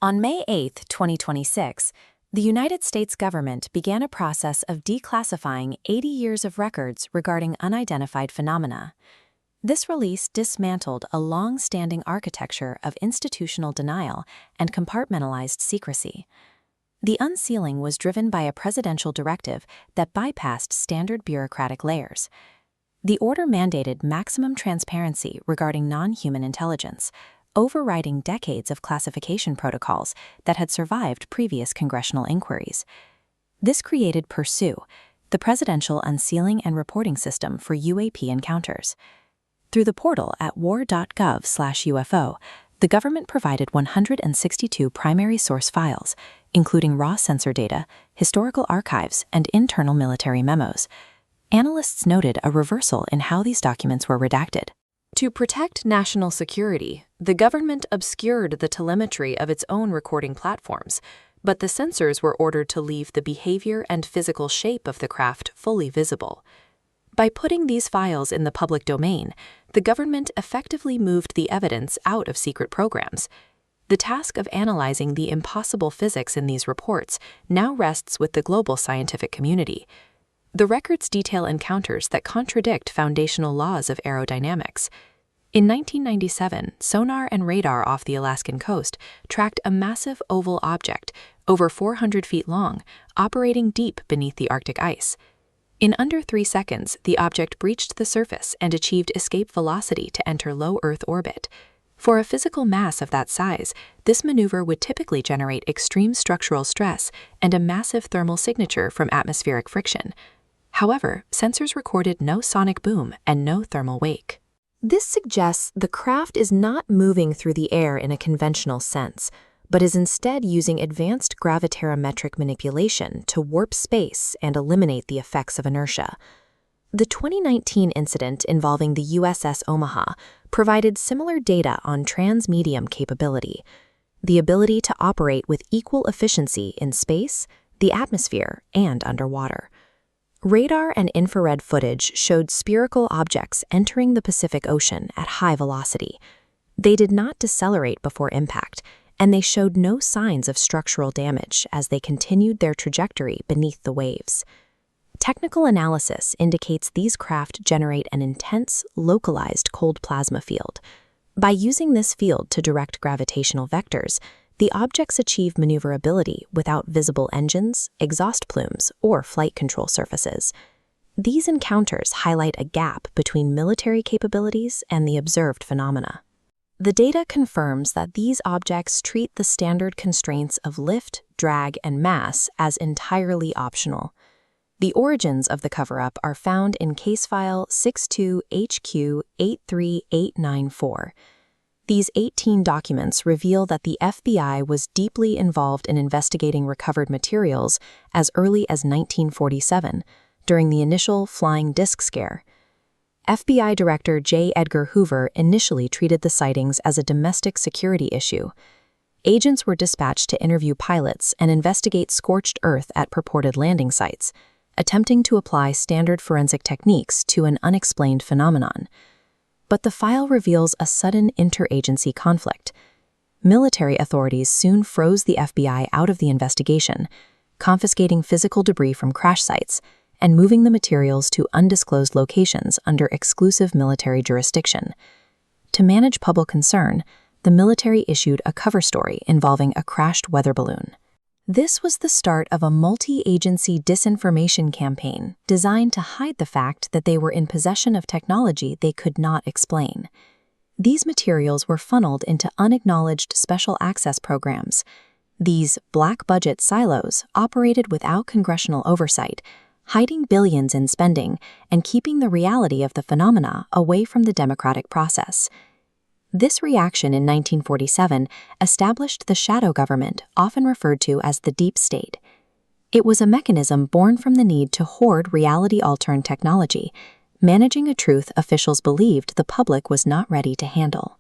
On May 8, 2026, the United States government began a process of declassifying 80 years of records regarding unidentified phenomena. This release dismantled a long-standing architecture of institutional denial and compartmentalized secrecy. The unsealing was driven by a presidential directive that bypassed standard bureaucratic layers. The order mandated maximum transparency regarding non-human intelligence, overriding decades of classification protocols that had survived previous congressional inquiries. This created PURSUE, the Presidential Unsealing and Reporting System for UAP Encounters. Through the portal at war.gov/UFO, the government provided 162 primary source files, including raw sensor data, historical archives, and internal military memos. Analysts noted a reversal in how these documents were redacted. To protect national security, the government obscured the telemetry of its own recording platforms, but the sensors were ordered to leave the behavior and physical shape of the craft fully visible. By putting these files in the public domain, the government effectively moved the evidence out of secret programs. The task of analyzing the impossible physics in these reports now rests with the global scientific community. The records detail encounters that contradict foundational laws of aerodynamics. In 1997, sonar and radar off the Alaskan coast tracked a massive oval object, over 400 feet long, operating deep beneath the Arctic ice. In under 3 seconds, the object breached the surface and achieved escape velocity to enter low Earth orbit. For a physical mass of that size, this maneuver would typically generate extreme structural stress and a massive thermal signature from atmospheric friction. However, sensors recorded no sonic boom and no thermal wake. This suggests the craft is not moving through the air in a conventional sense, but is instead using advanced gravitarometric manipulation to warp space and eliminate the effects of inertia. The 2019 incident involving the USS Omaha provided similar data on transmedium capability, the ability to operate with equal efficiency in space, the atmosphere, and underwater. Radar and infrared footage showed spherical objects entering the Pacific Ocean at high velocity. They did not decelerate before impact, and they showed no signs of structural damage as they continued their trajectory beneath the waves. Technical analysis indicates these craft generate an intense, localized cold plasma field. By using this field to direct gravitational vectors, the objects achieve maneuverability without visible engines, exhaust plumes, or flight control surfaces. These encounters highlight a gap between military capabilities and the observed phenomena. The data confirms that these objects treat the standard constraints of lift, drag, and mass as entirely optional. The origins of the cover-up are found in case file 62HQ83894. These 18 documents reveal that the FBI was deeply involved in investigating recovered materials as early as 1947, during the initial flying disc scare. FBI Director J. Edgar Hoover initially treated the sightings as a domestic security issue. Agents were dispatched to interview pilots and investigate scorched earth at purported landing sites, attempting to apply standard forensic techniques to an unexplained phenomenon. But the file reveals a sudden interagency conflict. Military authorities soon froze the FBI out of the investigation, confiscating physical debris from crash sites and moving the materials to undisclosed locations under exclusive military jurisdiction. To manage public concern, the military issued a cover story involving a crashed weather balloon. This was the start of a multi-agency disinformation campaign designed to hide the fact that they were in possession of technology they could not explain. These materials were funneled into unacknowledged special access programs. These black-budget silos operated without congressional oversight, hiding billions in spending and keeping the reality of the phenomena away from the democratic process. This reaction in 1947 established the shadow government, often referred to as the deep state. It was a mechanism born from the need to hoard reality-altering technology, managing a truth officials believed the public was not ready to handle.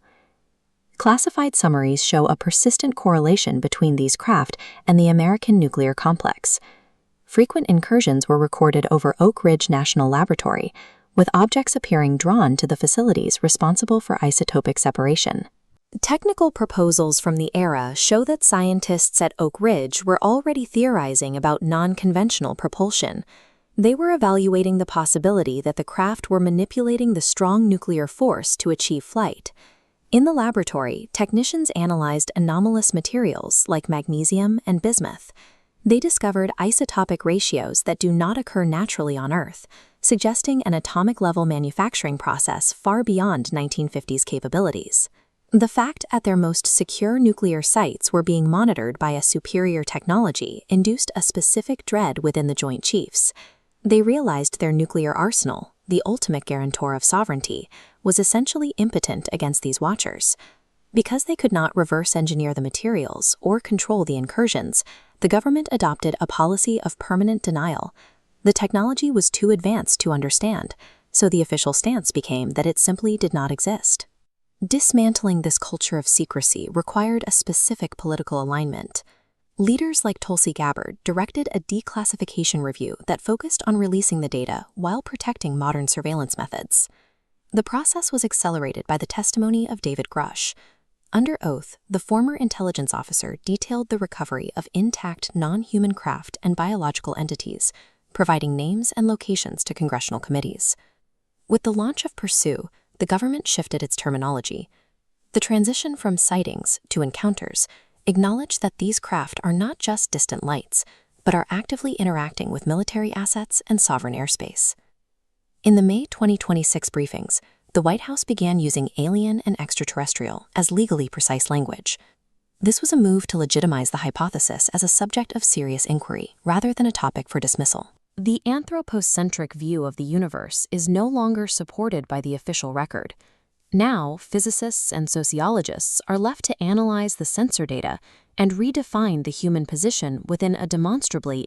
Classified summaries show a persistent correlation between these craft and the American nuclear complex. Frequent incursions were recorded over Oak Ridge National Laboratory, with objects appearing drawn to the facilities responsible for isotopic separation. Technical proposals from the era show that scientists at Oak Ridge were already theorizing about non-conventional propulsion. They were evaluating the possibility that the craft were manipulating the strong nuclear force to achieve flight. In the laboratory, technicians analyzed anomalous materials like magnesium and bismuth. They discovered isotopic ratios that do not occur naturally on Earth, suggesting an atomic-level manufacturing process far beyond 1950s capabilities. The fact that their most secure nuclear sites were being monitored by a superior technology induced a specific dread within the Joint Chiefs. They realized their nuclear arsenal, the ultimate guarantor of sovereignty, was essentially impotent against these watchers. Because they could not reverse engineer the materials or control the incursions, the government adopted a policy of permanent denial. The technology was too advanced to understand, so the official stance became that it simply did not exist. Dismantling this culture of secrecy required a specific political alignment. Leaders like Tulsi Gabbard directed a declassification review that focused on releasing the data while protecting modern surveillance methods. The process was accelerated by the testimony of David Grush. Under oath, the former intelligence officer detailed the recovery of intact non-human craft and biological entities, providing names and locations to congressional committees. With the launch of Pursue, the government shifted its terminology. The transition from sightings to encounters acknowledged that these craft are not just distant lights, but are actively interacting with military assets and sovereign airspace. In the May 2026 briefings, the White House began using alien and extraterrestrial as legally precise language. This was a move to legitimize the hypothesis as a subject of serious inquiry, rather than a topic for dismissal. The anthropocentric view of the universe is no longer supported by the official record. Now, physicists and sociologists are left to analyze the sensor data and redefine the human position within a demonstrably